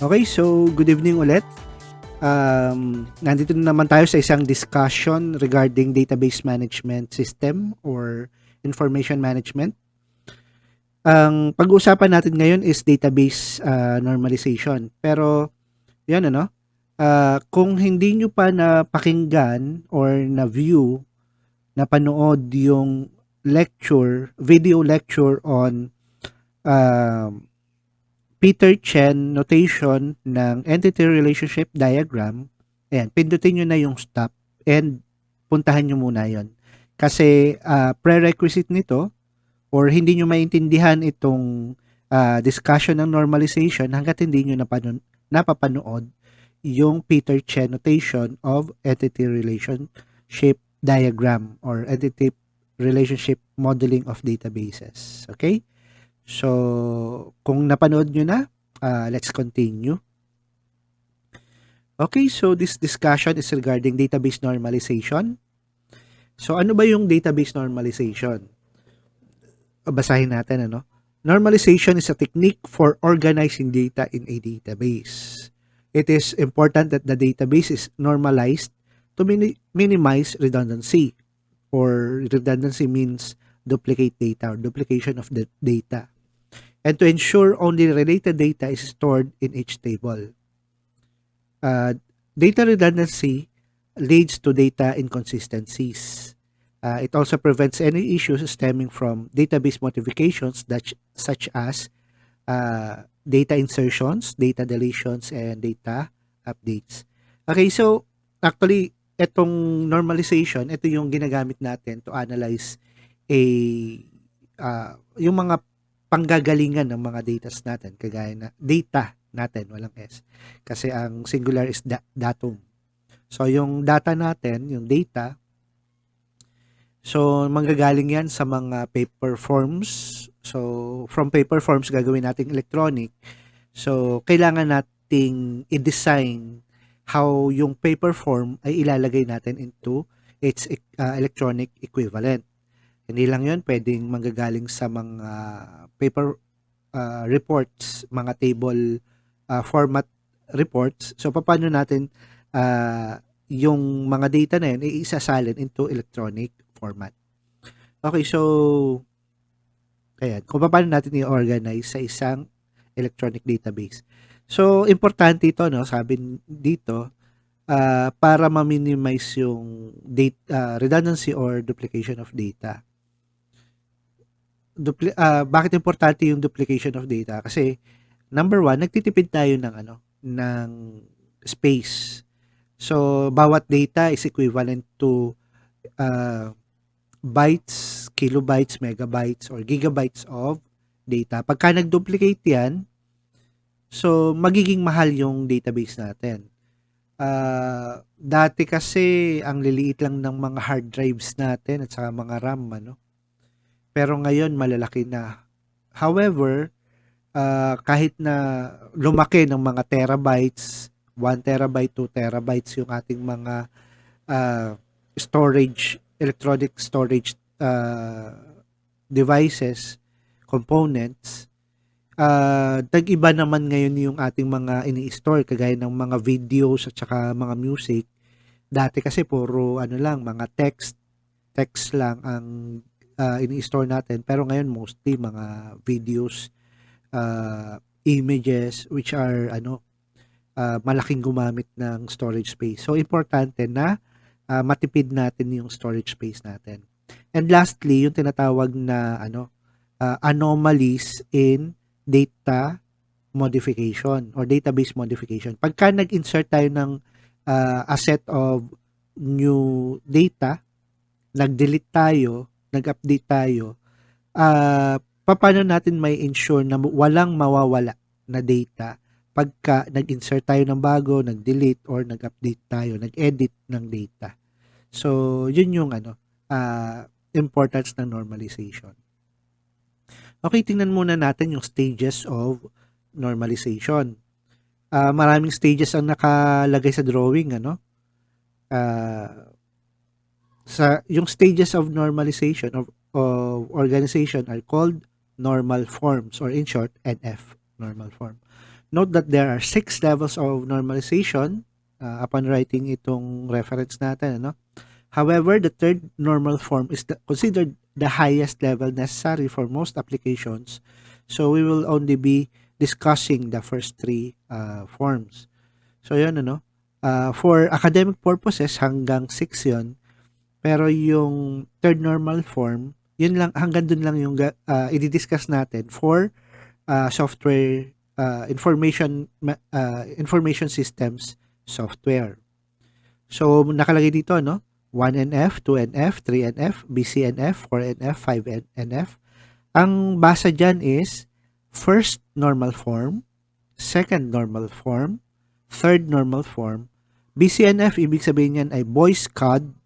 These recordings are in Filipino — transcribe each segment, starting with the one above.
Okay, so good evening ulit. Nandito na naman tayo sa isang discussion regarding database management system or information management. Ang pag-uusapan natin ngayon is database normalization. Pero, yan kung hindi nyo pa napakinggan or na-view, napanood yung video lecture on Peter Chen notation ng entity relationship diagram, ayan, pindutin nyo na yung stop and puntahan nyo muna yon. Kasi prerequisite nito or hindi nyo maintindihan itong discussion ng normalization hanggat hindi nyo napapanood yung Peter Chen notation of entity relationship diagram or entity relationship modeling of databases. Okay? So, kung napanood nyo na, let's continue. Okay, so this discussion is regarding database normalization. So, ano ba yung database normalization? Basahin natin, Normalization is a technique for organizing data in a database. It is important that the database is normalized to minimize redundancy. Or redundancy means duplicate data or duplication of the data. And to ensure only related data is stored in each table. Data redundancy leads to data inconsistencies. It also prevents any issues stemming from database modifications such as data insertions, data deletions, and data updates. Okay, so actually, itong normalization, ito yung ginagamit natin to analyze yung mga panggagalingan ng mga data natin, kagaya na data natin, walang S. Kasi ang singular is datum. So, yung data natin, yung data, so, manggagaling yan sa mga paper forms. So, from paper forms, gagawin natin electronic. So, kailangan nating i-design how yung paper form ay ilalagay natin into its electronic equivalent. Hindi lang yun, pwedeng manggagaling sa mga paper reports, mga table format reports. So, paano natin yung mga data na yun isasalin into electronic format. Okay, so, ayan, kung paano natin i-organize sa isang electronic database. So, importante ito, sabi dito, para ma-minimize yung redundancy or duplication of data. Bakit importante yung duplication of data? Kasi number one, nagtitipid tayo ng space. So, bawat data is equivalent to bytes, kilobytes, megabytes, or gigabytes of data. Pagka nag-duplicate yan, so magiging mahal yung database natin. Dati kasi ang liliit lang ng mga hard drives natin at saka mga RAM, Pero ngayon malalaki na. However, kahit na lumaki ng mga terabytes, 1 terabyte, 2 terabytes yung ating mga electronic storage devices, components, tag-iba naman ngayon yung ating mga ini-store, kagaya ng mga videos at saka mga music. Dati kasi puro mga text lang ang ini-store natin, pero ngayon mostly mga videos, images which are malaking gumamit ng storage space. So importante na matipid natin yung storage space natin. And lastly, yung tinatawag na anomalies in data modification or database modification. Pagka nag-insert tayo ng a set of new data, nag-delete tayo, nag-update tayo, paano natin may ensure na walang mawawala na data pagka nag-insert tayo ng bago, nag-delete, or nag-update tayo, nag-edit ng data. So, yun yung importance ng normalization. Okay, tingnan muna natin yung stages of normalization. Maraming stages ang nakalagay sa drawing, yung stages of normalization of organization are called normal forms, or in short, NF, normal form. Note that there are 6 levels of normalization upon writing itong reference natin, ano? However, the third normal form is considered the highest level necessary for most applications. So we will only be discussing the first 3 forms. So yun, ano? For academic purposes, hanggang 6 yun. Pero yung third normal form, yun lang, hanggang dun lang yung i-discuss natin for software information systems software. So nakalagay dito, no? 1NF, 2NF, 3NF, BCNF, 4NF, 5NF. Ang basa dyan is first normal form, second normal form, third normal form. BCNF, ibig sabihin yan ay Boyce Cod.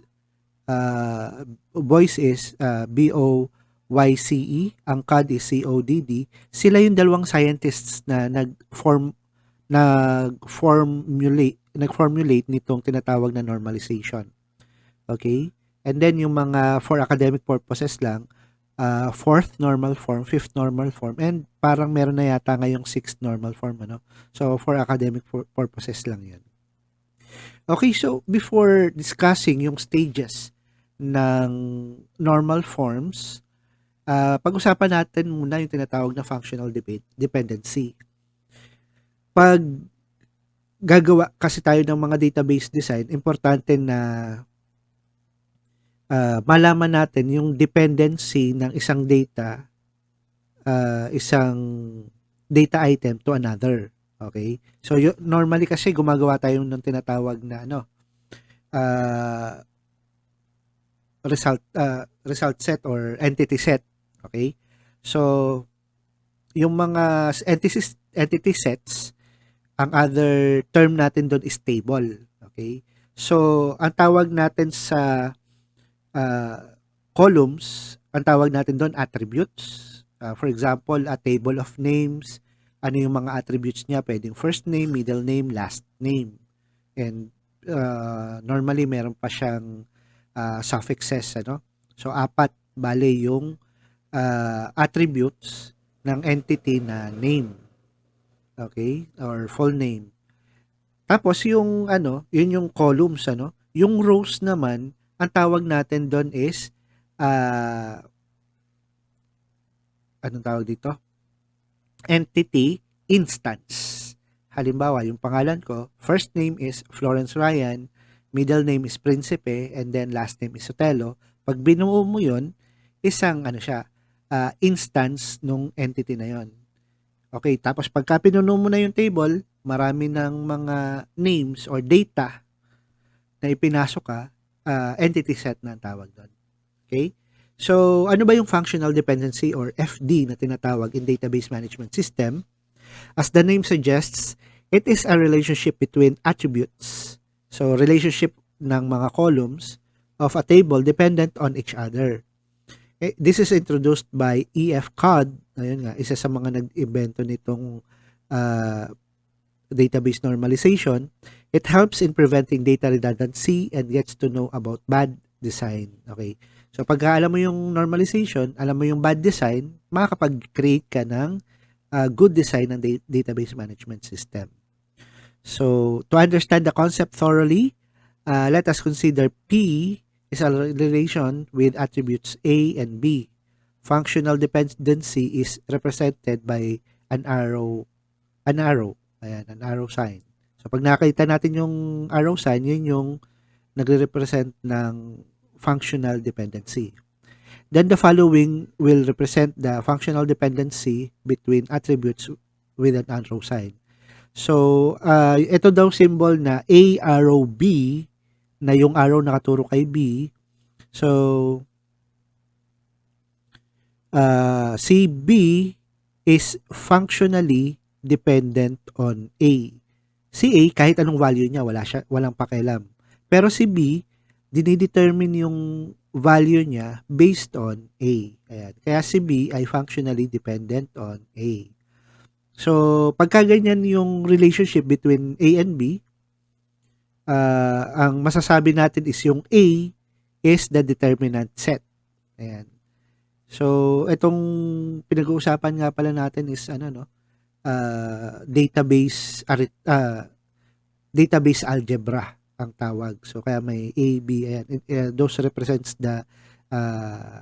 Boyce is BOYCE, ang COD is CODD. Sila yung dalawang scientists na nag-formulate nitong tinatawag na normalization. Okay? And then yung mga for academic purposes lang, fourth normal form, fifth normal form, and parang meron na yata ngayong sixth normal form, ano? So for academic purposes lang 'yan. Okay, so before discussing yung stages ng normal forms, pag-usapan natin muna yung tinatawag na functional dependency. Pag gagawa kasi tayo ng mga database design, importante na malaman natin yung dependency ng isang data item to another. Okay? So normally kasi gumagawa tayo ng tinatawag na result set or entity set. Okay? So yung mga entity sets, ang other term natin doon is table. Okay? So ang tawag natin sa columns, ang tawag natin doon attributes. For example, a table of names, ano yung mga attributes niya, pwedeng first name, middle name, last name. And normally meron pa siyang suffixes, ano? So 4 bale yung attributes ng entity na name. Okay? Or full name. Tapos yung yun yung columns, ano? Yung rows naman, ang tawag natin doon is anong tawag dito? Entity instance. Halimbawa, yung pangalan ko, first name is Florence Ryan, middle name is Principe, and then last name is Sotelo. Pag binuo mo yun, isang instance nung entity na yon. Okay, tapos pagka pinuno mo na yung table, marami ng mga names or data na ipinasok ka, entity set na ang tawag doon. Okay? So, ano ba yung functional dependency or FD na tinatawag in database management system? As the name suggests, it is a relationship between attributes. So, relationship ng mga columns of a table dependent on each other. This is introduced by E.F. Codd. Ayun nga, isa sa mga nag-invento nitong database normalization. It helps in preventing data redundancy and gets to know about bad design. Okay. So, pagka alam mo yung normalization, alam mo yung bad design, makakapag-create ka ng good design ng database management system. So, to understand the concept thoroughly, let us consider P is a relation with attributes A and B. Functional dependency is represented by an arrow. Ayan, an arrow sign. So, pag nakita natin yung arrow sign, yun yung nagre-represent ng functional dependency. Then the following will represent the functional dependency between attributes with an arrow sign. So, ito daw symbol na A arrow B, na yung arrow nakaturo kay B. So, si B is functionally dependent on A. Si A, kahit anong value niya, walang pakialam. Pero si B, dinidetermine yung value niya based on A. Ayan. Kaya si B ay functionally dependent on A. So, pagka ganyan yung relationship between A and B, ang masasabi natin is yung A is the determinant set. Ayan. So, itong pinag-uusapan nga pala natin is database algebra ang tawag. So kaya may A, B, ayan. Those represents the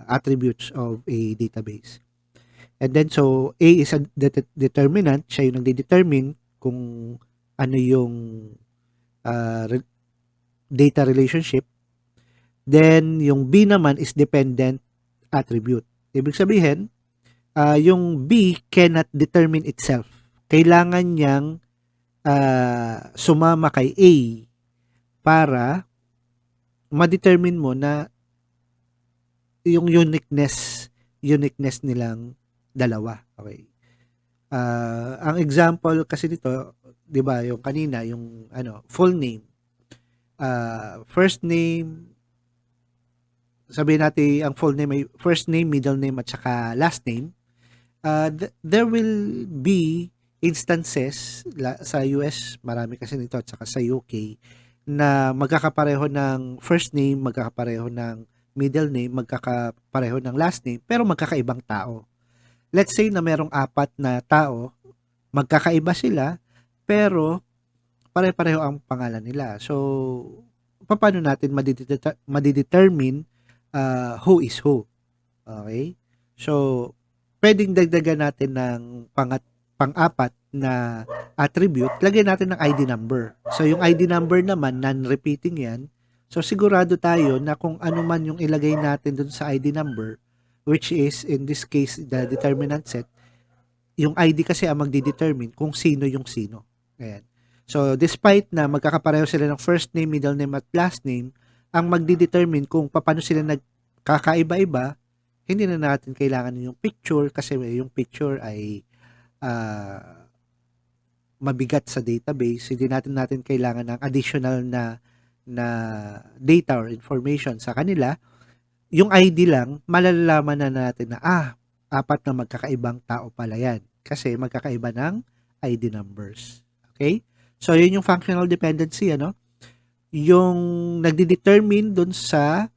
attributes of a database. And then so A is a determinant, siya yung nagde-determine kung ano yung data relationship. Then yung B naman is dependent attribute. Ibig sabihin, yung B cannot determine itself. Kailangan niyang sumama kay A para ma-determine mo na yung uniqueness nilang dalawa. Okay. Ang example kasi dito, 'di ba, yung kanina, yung full name. First name, sabihin natin ang full name ay first name, middle name at saka last name. There will be instances sa US, marami kasi nito, at saka sa UK, na magkakapareho ng first name, magkakapareho ng middle name, magkakapareho ng last name, pero magkakaibang tao. Let's say na merong 4 na tao, magkakaiba sila, pero pare-pareho ang pangalan nila. So, paano natin madidetermine who is who? Okay? So, pwedeng dagdagan natin ng pang-apat na attribute, lagyan natin ng ID number. So, yung ID number naman, non-repeating yan. So, sigurado tayo na kung ano man yung ilagay natin dun sa ID number, which is, in this case, the determinant set, yung ID kasi ang magdidetermine kung sino yung sino. Ayan. So, despite na magkakapareho sila ng first name, middle name, at last name, ang magdidetermine kung paano sila nagkakaiba-iba, hindi na natin kailangan yung picture kasi yung picture ay mabigat sa database. Hindi natin kailangan ng additional na data or information sa kanila. Yung ID lang, malalaman na natin na 4 na magkakaibang tao pala yan kasi magkakaiba ng ID numbers. Okay? So, yun yung functional dependency, yung nagde-determine dun sa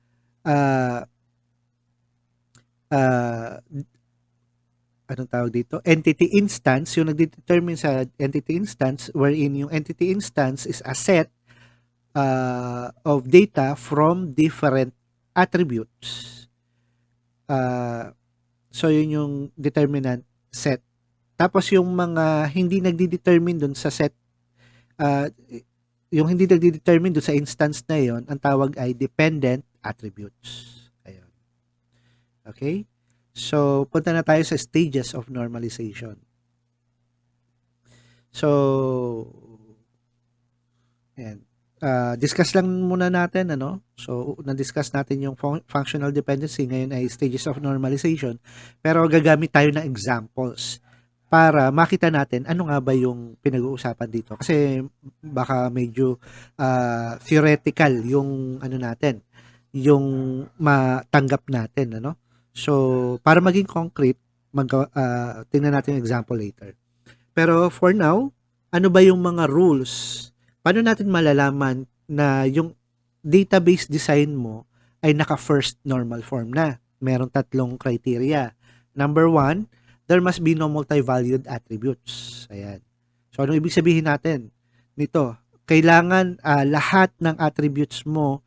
anong tawag dito? Entity instance, yung nagde-determine sa entity instance, wherein yung entity instance is a set of data from different attributes. So, yun yung determinant set. Tapos, yung mga hindi nagde-determine dun sa set, yung hindi nagde-determine dun sa instance na yon, ang tawag ay dependent attributes. Ayun. Okay? So, punta na tayo sa stages of normalization. So, ayan. Discuss lang muna natin, So, na-discuss natin yung functional dependency. Ngayon ay stages of normalization. Pero gagamit tayo ng examples para makita natin ano nga ba yung pinag-uusapan dito. Kasi baka medyo theoretical yung natin, yung matanggap natin, So, para maging concrete, tingnan natin yung example later. Pero for now, ano ba yung mga rules? Paano natin malalaman na yung database design mo ay naka-first normal form na? Merong 3 criteria. Number 1, there must be no multi-valued attributes. Ayan. So, anong ibig sabihin natin nito? Kailangan lahat ng attributes mo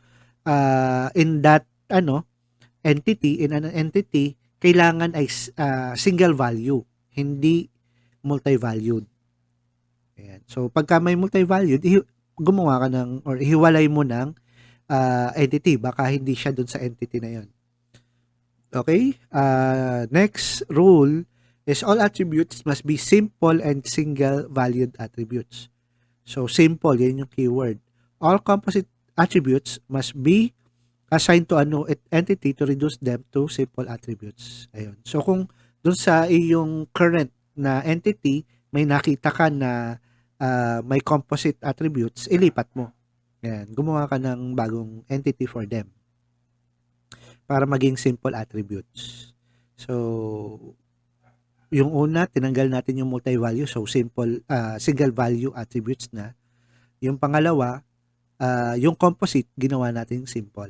in that entity, in an entity, kailangan ay single value, hindi multi-valued. Ayan. So, pagka may multi-valued, gumawa ka or hiwalay mo ng entity. Baka hindi siya dun sa entity na yon. Okay? Next rule is all attributes must be simple and single-valued attributes. So, simple, yan yung keyword. All composite attributes must be assigned to a new entity to reduce them to simple attributes. Ayun. So, kung dun sa iyong current na entity, may nakita ka na may composite attributes, ilipat mo. Ayan. Gumawa ka ng bagong entity for them para maging simple attributes. So, yung una, tinanggal natin yung multi-value. So, simple, single value attributes na. Yung pangalawa, yung composite, ginawa natin simple.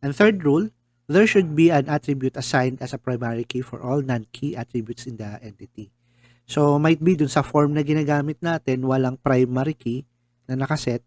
And third rule, there should be an attribute assigned as a primary key for all non-key attributes in the entity. So, might be dun sa form na ginagamit natin, walang primary key na nakaset.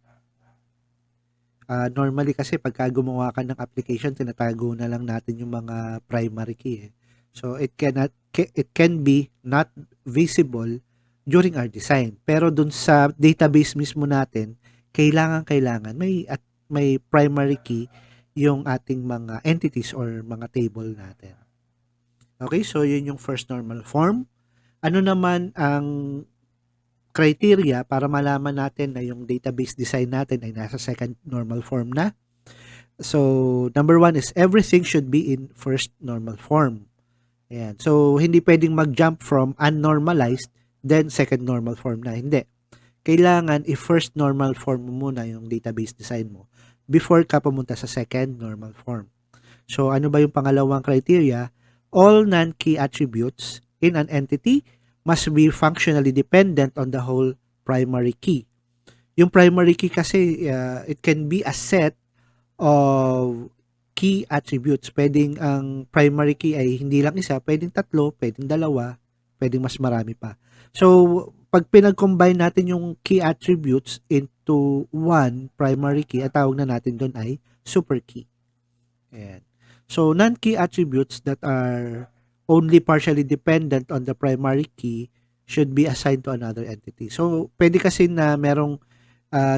Normally kasi pagka gumawa ka ng application, tinatago na lang natin yung mga primary key. So, it can be not visible during our design. Pero dun sa database mismo natin, kailangan may primary key yung ating mga entities or mga table natin. Okay, so yun yung first normal form. Ano naman ang criteria para malaman natin na yung database design natin ay nasa second normal form na? So, number 1 is everything should be in first normal form. Ayan. So, hindi pwedeng mag-jump from unnormalized then second normal form na. Hindi. Kailangan i-first normal form mo muna yung database design mo before ka pumunta sa second normal form. So, ano ba yung pangalawang criteria? All non-key attributes in an entity must be functionally dependent on the whole primary key. Yung primary key kasi, it can be a set of key attributes. Pwedeng ang primary key ay hindi lang isa, pwedeng tatlo, pwedeng dalawa, pwedeng mas marami pa. So, pag pinag-combine natin yung key attributes into one primary key, at tawag na natin doon ay super key. Ayan. So, non-key attributes that are only partially dependent on the primary key should be assigned to another entity. So, pwede kasi na merong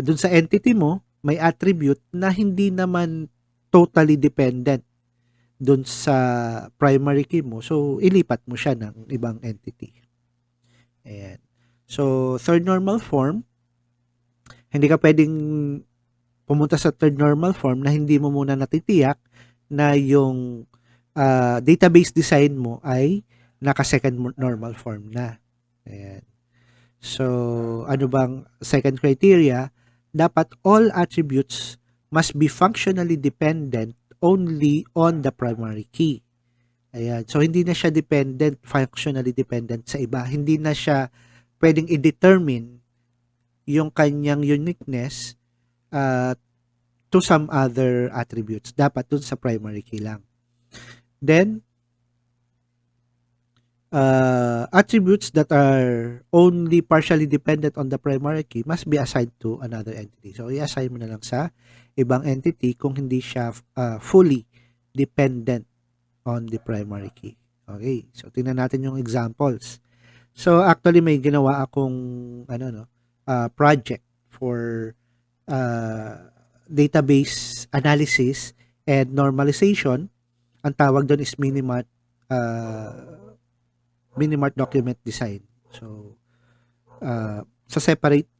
dun sa entity mo, may attribute na hindi naman totally dependent dun sa primary key mo. So, ilipat mo siya ng ibang entity. Ayan. So, third normal form, hindi ka pwedeng pumunta sa third normal form na hindi mo muna natitiyak na yung database design mo ay naka-second normal form na. Ayan. So, ano bang second criteria? Dapat all attributes must be functionally dependent only on the primary key. Ayan. So, hindi na siya functionally dependent sa iba. Hindi na siya pwedeng i-determine yung kanyang uniqueness to some other attributes. Dapat dun sa primary key lang. Then, attributes that are only partially dependent on the primary key must be assigned to another entity. So, i-assign mo na lang sa ibang entity kung hindi siya fully dependent on the primary key. Okay, so tingnan natin yung examples. So, actually may ginawa akong project for database analysis and normalization. Ang tawag doon is Minimart document design. So, sa separate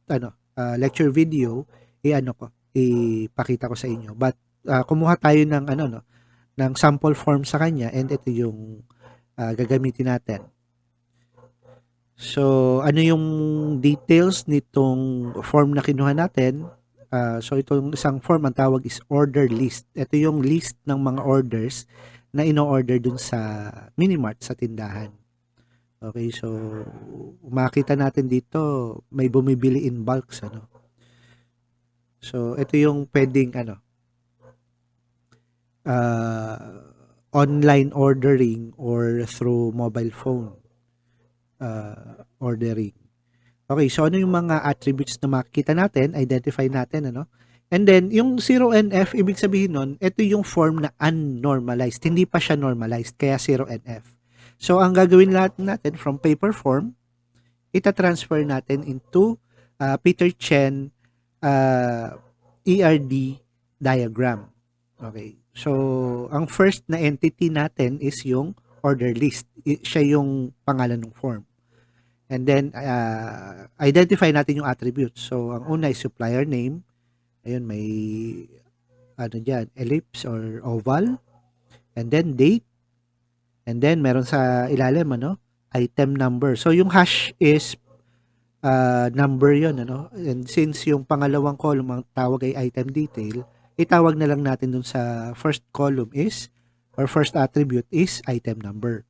lecture video, ipakita ko sa inyo. But kumuha tayo ng ng sample form sa kanya, and ito yung gagamitin natin. So, ano yung details nitong form na kinuha natin? So, itong isang form, ang tawag is order list. Ito yung list ng mga orders na ino-order dun sa Minimart, sa tindahan. Okay, so makita natin dito, may bumibili in bulks, So, ito yung pwedeng, online ordering or through mobile phone ordering. Okay, so ano yung mga attributes na makikita natin, identify natin, And then, yung 0NF, ibig sabihin nun, ito yung form na unnormalized. Hindi pa siya normalized, kaya 0NF. So, ang gagawin natin from paper form, ita-transfer natin into Peter Chen ERD diagram. Okay. So, ang first na entity natin is yung order list. Siya yung pangalan ng form. And then, identify natin yung attributes. So, ang una is supplier name. Ayun, may ellipse or oval. And then, date. And then, meron sa ilalim, item number. So, yung hash is number yun, And since yung pangalawang column, ang tawag ay item detail, itawag na lang natin dun sa first column is, or first attribute is item number.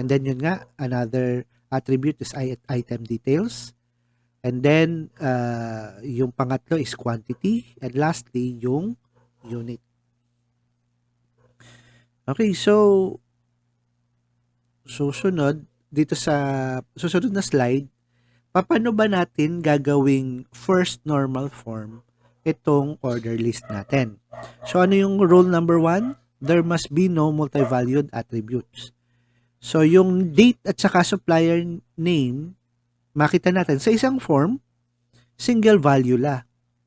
And then, yun nga, another attribute is item details. And then, yung pangatlo is quantity. And lastly, yung unit. Okay, so, susunod, dito sa susunod na slide, paano ba natin gagawing first normal form itong order list natin. So ano yung rule number 1? There must be no multi-valued attributes. So yung date at saka supplier name, makita natin sa isang form, single value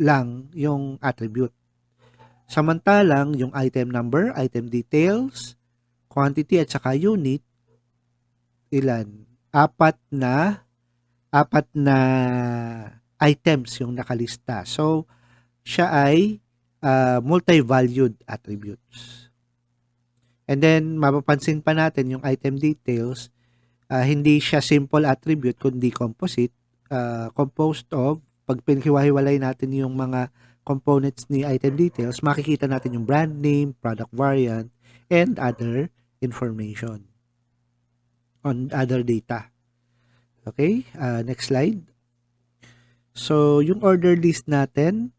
lang yung attribute. Samantalang yung item number, item details, quantity at saka unit, ilan? Apat na items yung nakalista. So, siya ay multi-valued attributes. And then, mapapansin pa natin yung item details, hindi siya simple attribute, kundi composite, composed of, pag pinaghiwa-hiwalay natin yung mga components ni item details, makikita natin yung brand name, product variant, and other information on other data. Okay, next slide. So, yung order list natin,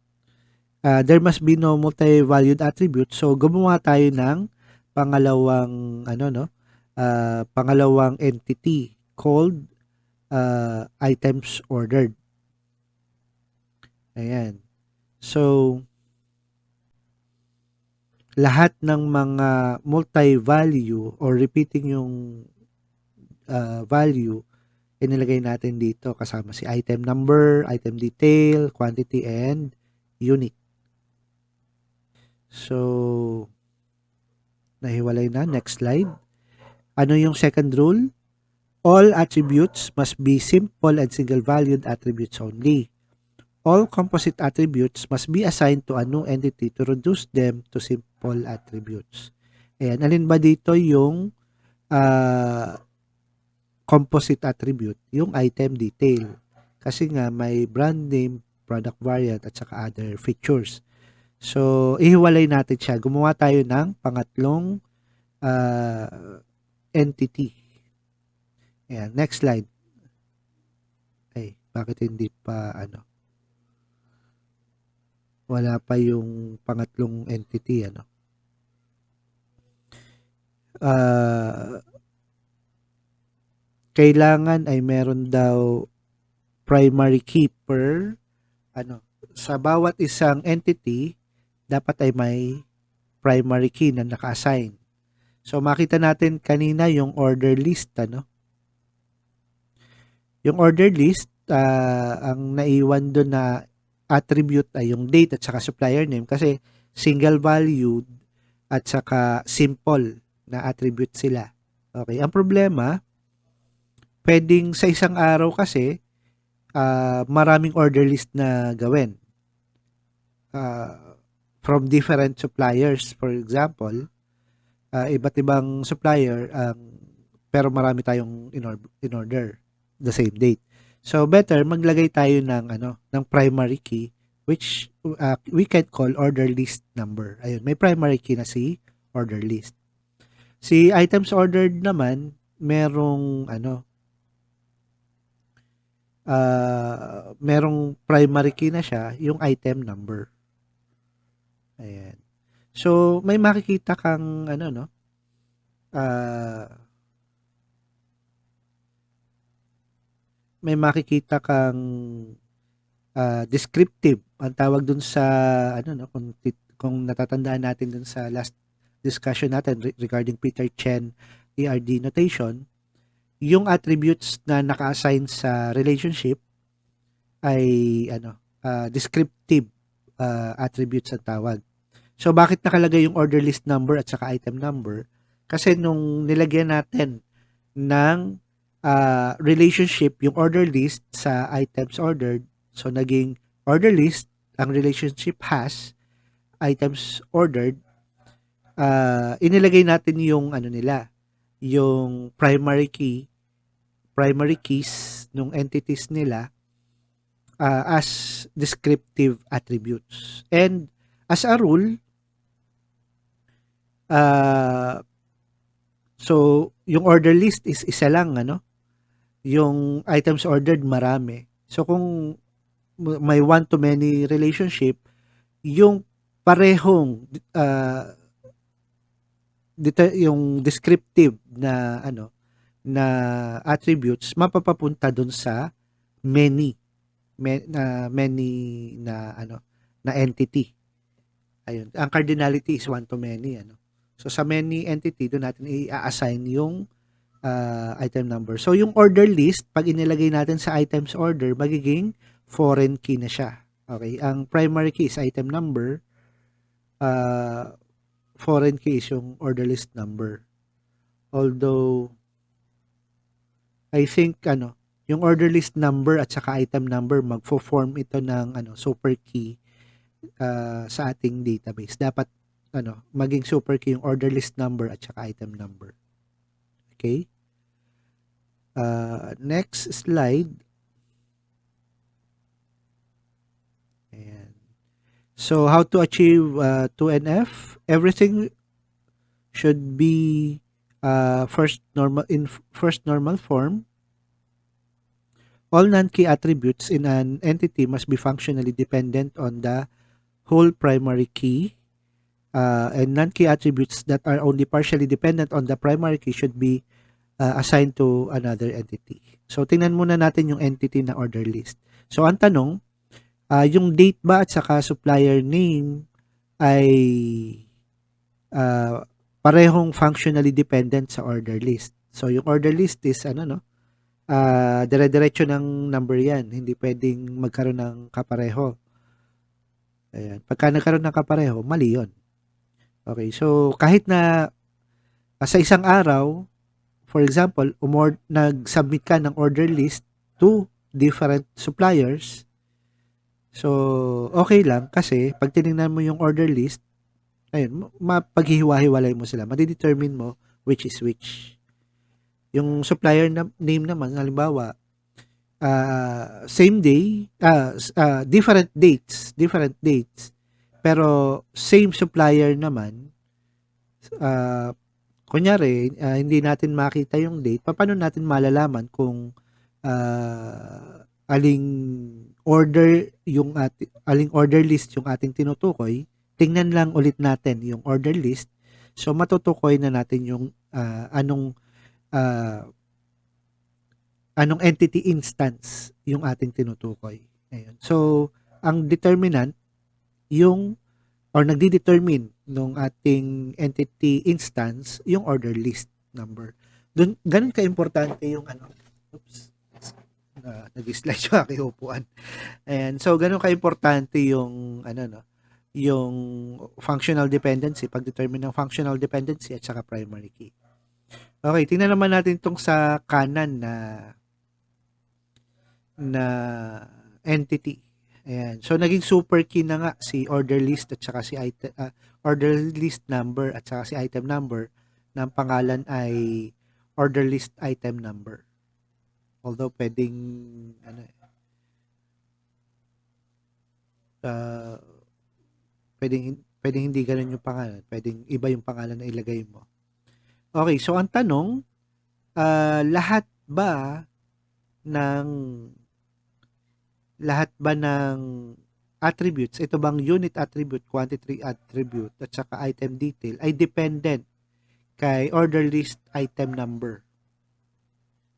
there must be no multi-valued attribute. So, gumawa tayo ng pangalawang pangalawang entity called items ordered. Ayan. So, lahat ng mga multi-value or repeating yung value, inilagay natin dito kasama si item number, item detail, quantity, and unit. So, nahiwalay na. Next slide. Ano yung second rule? All attributes must be simple and single-valued attributes only. All composite attributes must be assigned to a new entity to reduce them to simple attributes. Ayan. Alin ba dito yung composite attribute? Yung item detail. Kasi nga may brand name, product variant, at saka other features. So, ihiwalay natin siya. Gumawa tayo ng pangatlong entity. Ayan, next slide. Ay, bakit hindi pa wala pa yung pangatlong entity, kailangan ay meron daw primary key per sa bawat isang entity dapat ay may primary key na naka-assign. So makita natin kanina yung order list, Yung order list, ang naiwan doon na attribute ay yung date at saka supplier name kasi single valued at saka simple na attribute sila. Okay, ang problema, pwedeng sa isang araw kasi maraming order list na gawin. From different suppliers, for example, iba't ibang supplier, pero marami tayong in order the same date. So better maglagay tayo ng primary key which we can call order list number. Ayun, may primary key na si order list. Si items ordered naman merong merong primary key na siya, yung item number. Ayan. So may makikita kang may makikita kang descriptive. Ang tawag dun sa kung natatandaan natin dun sa last discussion natin regarding Peter Chen ERD notation, yung attributes na naka-assign sa relationship ay descriptive attributes ang tawag. So bakit nakalagay yung order list number at saka item number? Kasi nung nilagyan natin ng relationship yung order list sa items ordered, so naging order list ang relationship has items ordered, inilagay natin yung yung primary keys ng entities nila as descriptive attributes. And as a rule, so yung order list is isa lang, yung items ordered marami. So kung may one-to-many relationship, yung parehong yung descriptive na na attributes mapapapunta dun sa many many na na entity. Ayun, ang cardinality is one to many So sa many entity doon natin i-assign yung item number. So yung order list pag inilagay natin sa items order magiging foreign key na siya. Okay, ang primary key is item number, foreign key is yung order list number. Although I think yung order list number at saka item number magfo-form ito ng super key sa ating database. Dapat maging super key yung order list number at saka item number. Okay? Next slide. Ayan. So how to achieve 2NF? Everything should be first normal form. All non-key attributes in an entity must be functionally dependent on the whole primary key, and non-key attributes that are only partially dependent on the primary key should be assigned to another entity. So, tingnan muna natin yung entity na order list. So, ang tanong, yung date ba at saka supplier name ay parehong functionally dependent sa order list. So, yung order list is dire-diretso ng number yan. Hindi pwedeng magkaroon ng kapareho. Ayan. Pagka nagkaroon ng kapareho, mali yun. Okay, so kahit na sa isang araw, for example, nag-submit ka ng order list to different suppliers, so okay lang kasi pag tinignan mo yung order list, ayun, mapaghihiwa-hiwalay mo sila. Madidetermine mo which is which. Yung supplier name naman, halimbawa, same day, different dates, pero same supplier naman, kunyari, hindi natin makita yung date, paano natin malalaman kung aling order list yung ating tinutukoy? Tingnan lang ulit natin yung order list. So, matutukoy na natin yung anong entity instance yung ating tinutukoy. Ayun. So, ang determinant nagdi-determine nung ating entity instance yung order list number. Ganun ka-importante yung nag-slide yung aking upuan. Ayan. So, ganun ka-importante yung yung functional dependency, pag-determine ng functional dependency at saka primary key. Okay, tingnan naman natin itong sa kanan na entity. Ayan. So, naging super key na nga si order list at saka si order list number at saka si item number na ang pangalan ay order list item number. Although, pwedeng pwedeng hindi ganun yung pangalan. Pwedeng iba yung pangalan na ilagay mo. Okay, so ang tanong, lahat ba ng attributes, ito bang unit attribute, quantity attribute, at saka item detail ay dependent kay order list item number?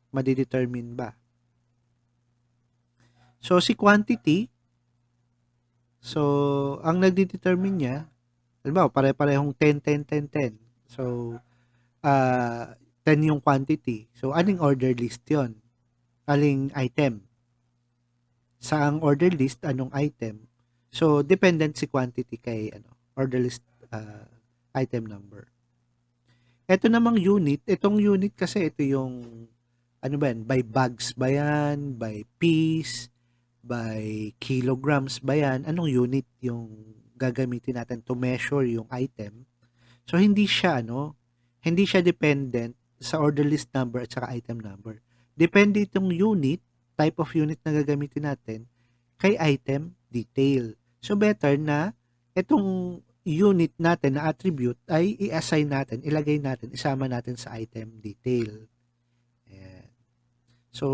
Madidetermine ba? So, si quantity, so, ang nagdedetermine niya, halimbawa, pare-parehong 10, 10, 10, 10. So, 10 yung quantity. So, aling order list yon? Aling item? Saang order list, anong item? So, dependent si quantity kay order list item number. Ito namang unit, itong unit kasi ito yung by bags ba yan? By piece? By kilograms ba yan? Anong unit yung gagamitin natin to measure yung item? So, hindi siya dependent sa order list number at saka item number. Depende itong unit, type of unit na gagamitin natin, kay item detail. So, better na itong unit natin na attribute ay i-assign natin, ilagay natin, isama natin sa item detail. Ayan. So,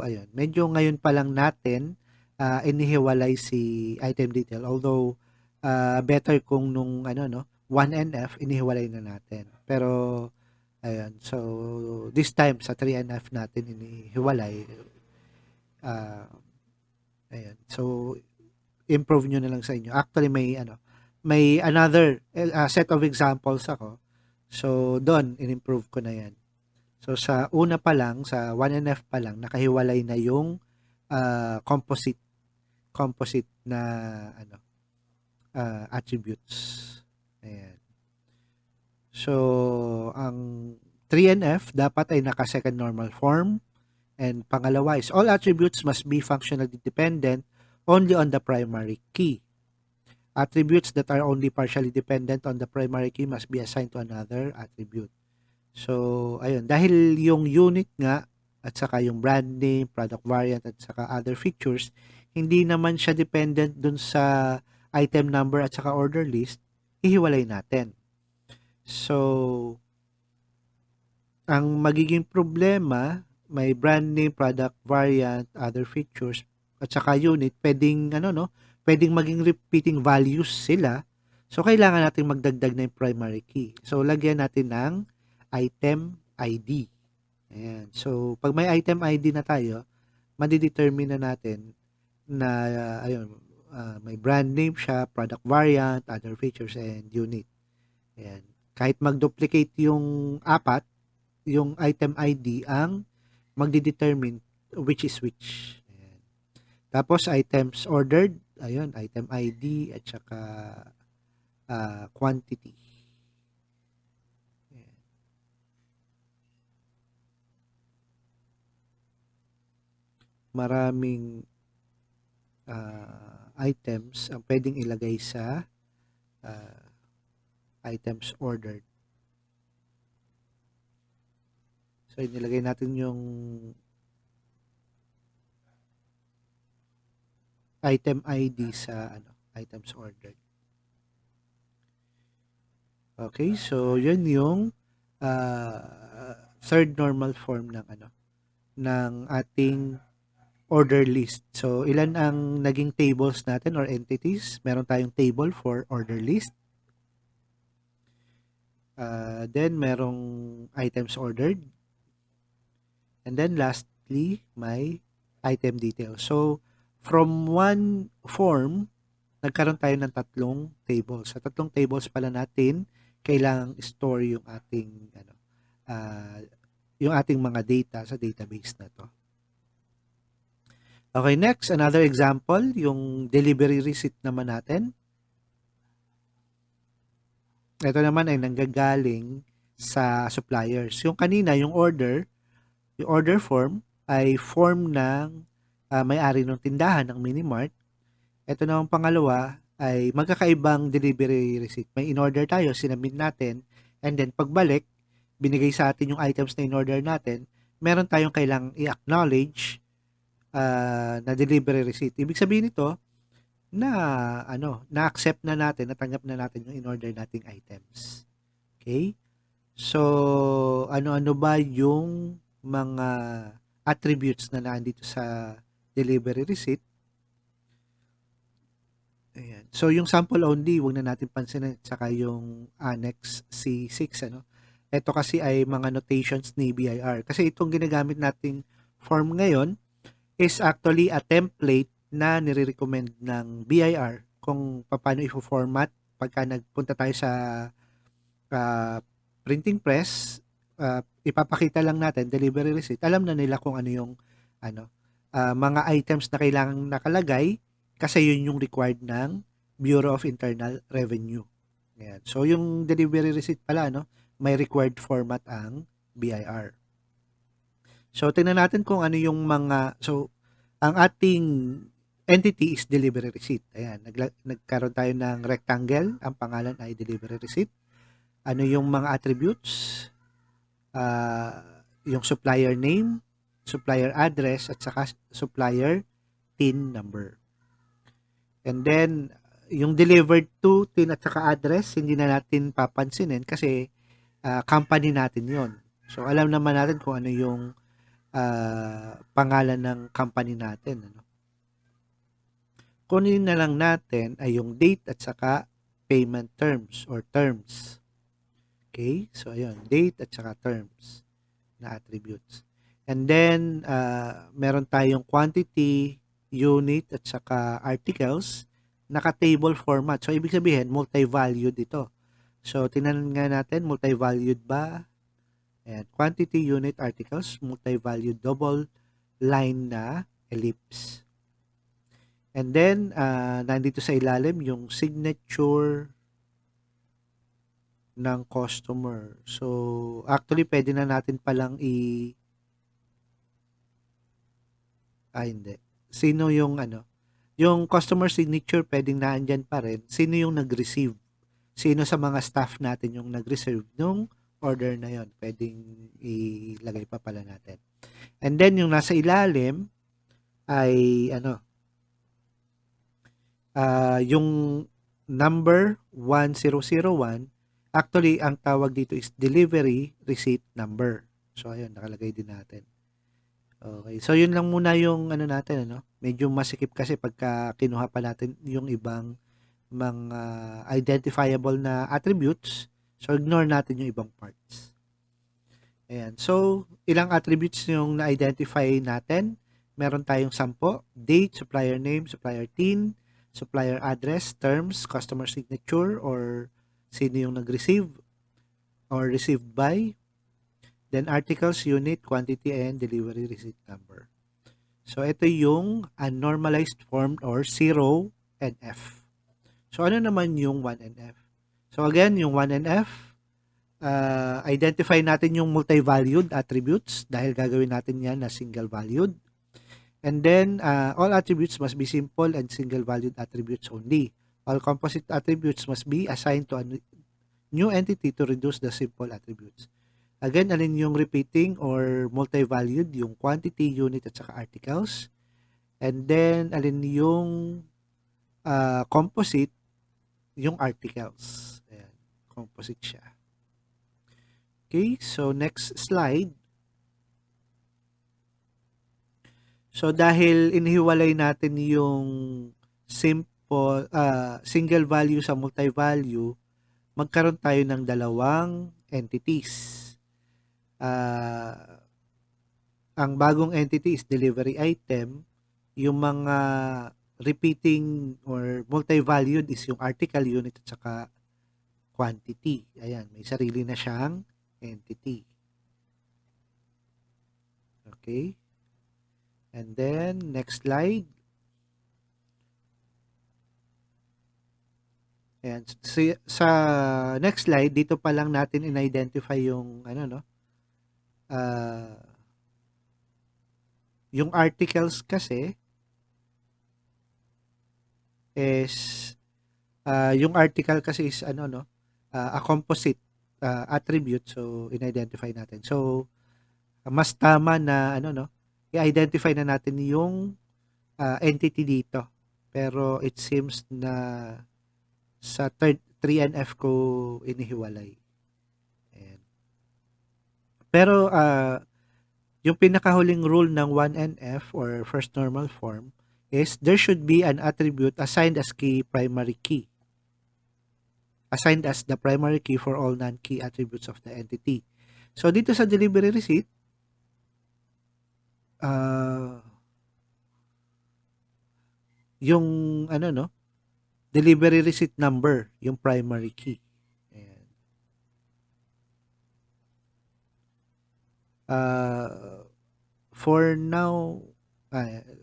ayun. Medyo ngayon pa lang natin inihiwalay si item detail. Although, better kung nung 1NF, inihiwalay na natin. Pero, Ayan. So, this time, sa 3NF natin inihiwalay. Ayan. So, improve nyo na lang sa inyo. Actually, may another set of examples ako. So, doon, in-improve ko na yan. So, sa una pa lang, sa 1NF pa lang, nakahiwalay na yung composite na attributes. Ayan. So, ang 3NF dapat ay naka-second normal form. And pangalawa is all attributes must be functionally dependent only on the primary key. Attributes that are only partially dependent on the primary key must be assigned to another attribute. So, ayun. Dahil yung unit nga, at saka yung brand name, product variant, at saka other features, hindi naman siya dependent dun sa item number at saka order list, hihiwalay natin. So, ang magiging problema, may brand name, product variant, other features, at saka unit, pwedeng maging repeating values sila. So, kailangan natin magdagdag na yung primary key. So, lagyan natin ng item ID. Ayan. So, pag may item ID na tayo, madidetermine na natin na may brand name siya, product variant, other features, and unit. Ayan. Kahit mag-duplicate yung apat, yung item ID ang magdidetermine which is which. Ayan. Tapos, items ordered, ayun, item ID at saka quantity. Ayan. Maraming items ang pwedeng ilagay sa items ordered. So, inilagay natin yung item ID sa items ordered. Okay, so yun yung third normal form ng ating order list. So, ilan ang naging tables natin or entities? Meron tayong table for order list. Then, merong items ordered. And then, lastly, may item details. So, from one form, nagkaroon tayo ng tatlong tables. Sa tatlong tables pala natin, kailangang store yung ating mga data sa database na to. Okay, next, another example, yung delivery receipt naman natin. Ito naman ay nanggagaling sa suppliers. Yung kanina, yung order form ay form ng may-ari ng tindahan ng Minimart. Ito naman pangalawa ay magkakaibang delivery receipt. May in-order tayo, sinabit natin, and then pagbalik, binigay sa atin yung items na in-order natin, meron tayong kailangang i-acknowledge na delivery receipt. Ibig sabihin nito, na-accept na natin, natanggap na natin yung in-order nating items. Okay? So, ano-ano ba yung mga attributes na nandito sa delivery receipt? Ayan. So, yung sample only, huwag na natin pansinin, saka yung annex C6, Ito kasi ay mga notations ni BIR. Kasi itong ginagamit nating form ngayon is actually a template na nire-recommend ng BIR kung paano i-format pagka nagpunta tayo sa printing press, ipapakita lang natin delivery receipt. Alam na nila kung ano yung mga items na kailangang nakalagay kasi yun yung required ng Bureau of Internal Revenue. Ayan. So yung delivery receipt pala may required format ang BIR. So tingnan natin kung ano yung ang ating entity is delivery receipt. Ayan, nagkaroon tayo ng rectangle, ang pangalan ay delivery receipt. Ano yung mga attributes? Yung supplier name, supplier address, at saka supplier TIN number. And then, yung delivered to TIN at saka address, hindi na natin papansinin kasi company natin yon. So, alam naman natin kung ano yung pangalan ng company natin. Kunin na lang natin ay yung date at saka payment terms or terms. Okay? So, ayun, date at saka terms na attributes. And then, meron tayong quantity, unit, at saka articles, naka-table format. So, ibig sabihin, multi-valued ito. So, tingnan nga natin, multi-valued ba? Ayan, quantity, unit, articles, multi-valued, double line na ellipse. And then, nandito sa ilalim, yung signature ng customer. So, actually, pwede na natin palang hindi. Sino yung yung customer signature pwedeng naandyan pa rin. Sino yung nag-receive? Sino sa mga staff natin yung nag-reserve nung order na yon? Pwedeng ilagay pa pala natin. And then, yung nasa ilalim ay yung number 1001, actually, ang tawag dito is delivery receipt number. So, ayun, nakalagay din natin. Okay. So, yun lang muna yung natin, Medyo masikip kasi pagka kinuha pa natin yung ibang mga identifiable na attributes. So, ignore natin yung ibang parts. Ayan. So, ilang attributes yung na-identify natin? Meron tayong 10. Date, supplier name, supplier TIN, supplier address, terms, customer signature, or sino yung nag-receive or received by. Then articles, unit, quantity, and delivery receipt number. So, ito yung unnormalized form or 0 and F. So, ano naman yung 1 and F? So, again, yung 1 and F, identify natin yung multi-valued attributes dahil gagawin natin yan na single-valued. And then, all attributes must be simple and single-valued attributes only. All composite attributes must be assigned to a new entity to reduce the simple attributes. Again, alin yung repeating or multi-valued, yung quantity, unit, at saka articles. And then, alin yung composite, yung articles. Ayan, composite siya. Okay, so next slide. So, dahil inihiwalay natin yung simple, single value sa multi-value, magkaroon tayo ng dalawang entities. Ang bagong entity is delivery item. Yung mga repeating or multi-valued is yung article, unit, at saka quantity. Ayan, may sarili na siyang entity. Okay. And then, next slide. Ayan, sa next slide, dito pa lang natin in-identify yung yung articles kasi is yung article kasi is a composite attribute, so in-identify natin. So mas tama na i-identify na natin yung entity dito. Pero it seems na sa 3NF ko inihiwalay. Ayan. Pero yung pinakahuling rule ng 1NF or first normal form is there should be an attribute assigned as key primary key. Assigned as the primary key for all non-key attributes of the entity. So dito sa delivery receipt, yung delivery receipt number, yung primary key. Ayan. For now,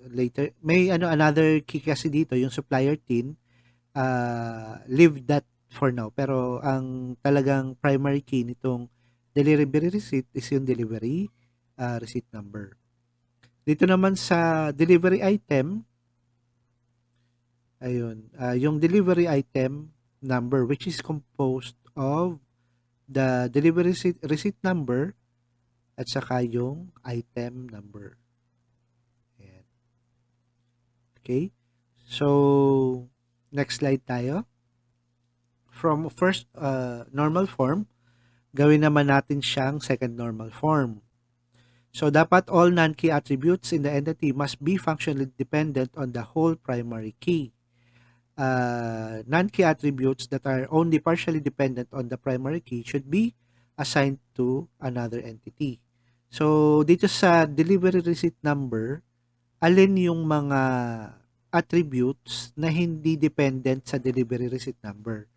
later, may another key kasi dito, yung supplier TIN, leave that for now. Pero ang talagang primary key nitong delivery receipt is yung delivery receipt number. Dito naman sa delivery item, ayun, yung delivery item number which is composed of the delivery receipt number at saka yung item number. Ayan. Okay? So, next slide tayo. From first normal form, gawin naman natin siyang second normal form. So, dapat all non-key attributes in the entity must be functionally dependent on the whole primary key. Non-key attributes that are only partially dependent on the primary key should be assigned to another entity. So, dito sa delivery receipt number, alin yung mga attributes na hindi dependent sa delivery receipt number?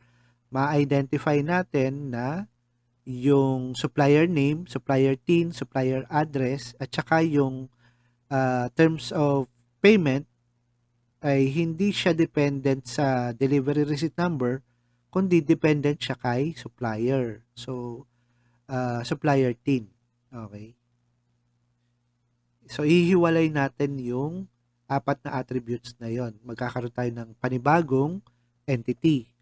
Ma-identify natin na yung supplier name, supplier TIN, supplier address, at saka yung terms of payment ay hindi siya dependent sa delivery receipt number, kundi dependent siya kay supplier. So, supplier TIN. Okay. So, ihiwalay natin yung apat na attributes na yon. Magkakaroon tayo ng panibagong entity.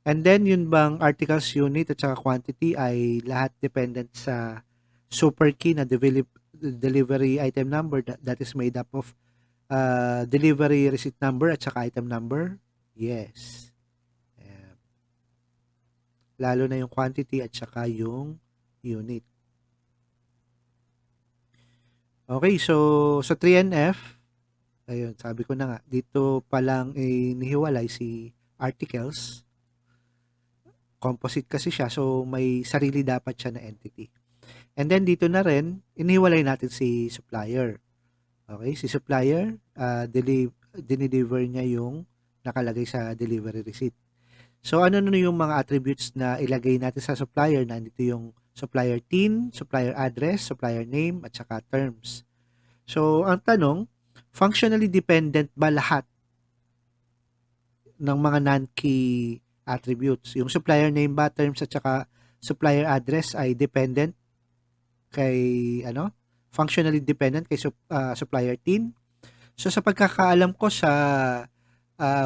And then, yun bang articles unit at saka quantity ay lahat dependent sa super key na delivery item number that is made up of delivery receipt number at saka item number? Yes. Lalo na yung quantity at saka yung unit. Okay, so sa 3NF, ayun, sabi ko na nga, dito pa lang inihiwalay si articles. Composite kasi siya, so may sarili dapat siya na entity. And then dito na rin, inihiwalay natin si supplier. Okay, si supplier, dinideliver niya yung nakalagay sa delivery receipt. So ano na yung mga attributes na ilagay natin sa supplier? Nandito yung supplier TIN, supplier address, supplier name, at saka terms. So, ang tanong, functionally dependent ba lahat ng mga non-key attributes? Yung supplier name ba, terms, at saka supplier address ay dependent kay, functionally dependent kay supplier TIN? So, sa pagkakaalam ko sa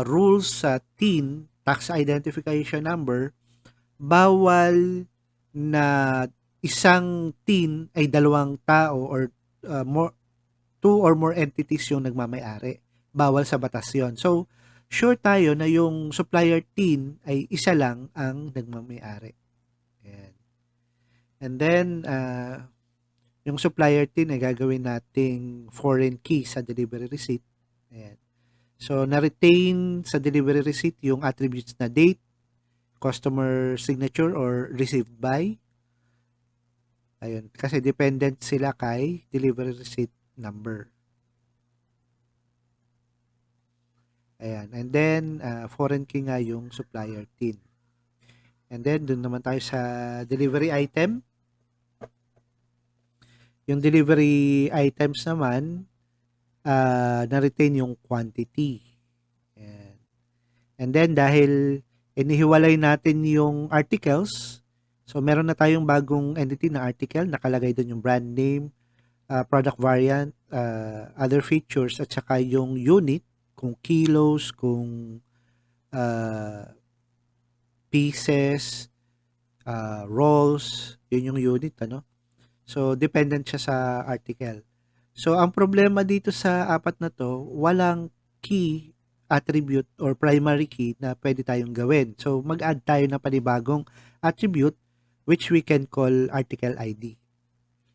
rules sa TIN, tax identification number, bawal na isang TIN ay dalawang tao or two or more entities yung nagmamay-ari. Bawal sa batas yon. So, sure tayo na yung supplier TIN ay isa lang ang nagmamay-ari. Ayan. And then, yung supplier TIN ay gagawin nating foreign key sa delivery receipt. Ayan. So, na-retain sa delivery receipt yung attributes na date, customer signature or received by. Ayun, kasi dependent sila kay delivery receipt number. Ayan, and then foreign key nga yung supplier TIN. And then dun naman tayo sa delivery item. Yung delivery items naman, na-retain yung quantity. Ayan. And then dahil inihiwalay natin yung articles. So, meron na tayong bagong entity na article. Nakalagay doon yung brand name, product variant, other features, at saka yung unit, kung kilos, kung pieces, rolls, yun yung unit, So, dependent siya sa article. So, ang problema dito sa apat na to, walang key attribute or primary key na pwede tayong gawin. So, mag-add tayo ng panibagong attribute which we can call article ID.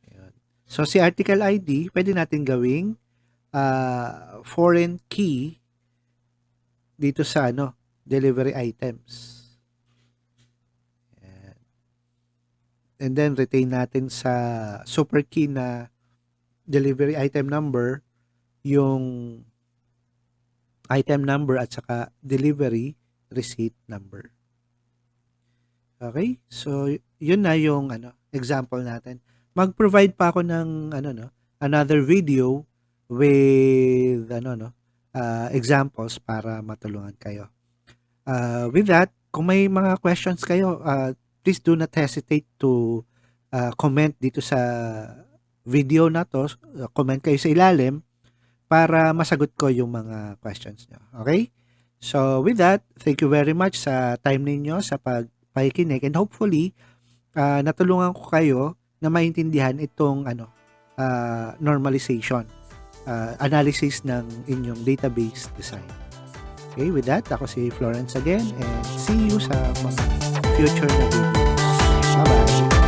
Ayan. So, si article ID, pwede natin gawing foreign key dito sa delivery items. Ayan. And then, retain natin sa super key na delivery item number yung item number at saka delivery receipt number. Okay? So, yun na yung example natin. Mag-provide pa ako ng another video with examples para matulungan kayo. With that, kung may mga questions kayo, please do not hesitate to comment dito sa video na to. Comment kayo sa ilalim para masagot ko yung mga questions nyo. Okay? So, with that, thank you very much sa time ninyo, sa pagpakikinig, and hopefully, natulungan ko kayo na maintindihan itong normalization, analysis ng inyong database design. Okay? With that, ako si Florence again, and see you sa mga future na videos. Bye-bye!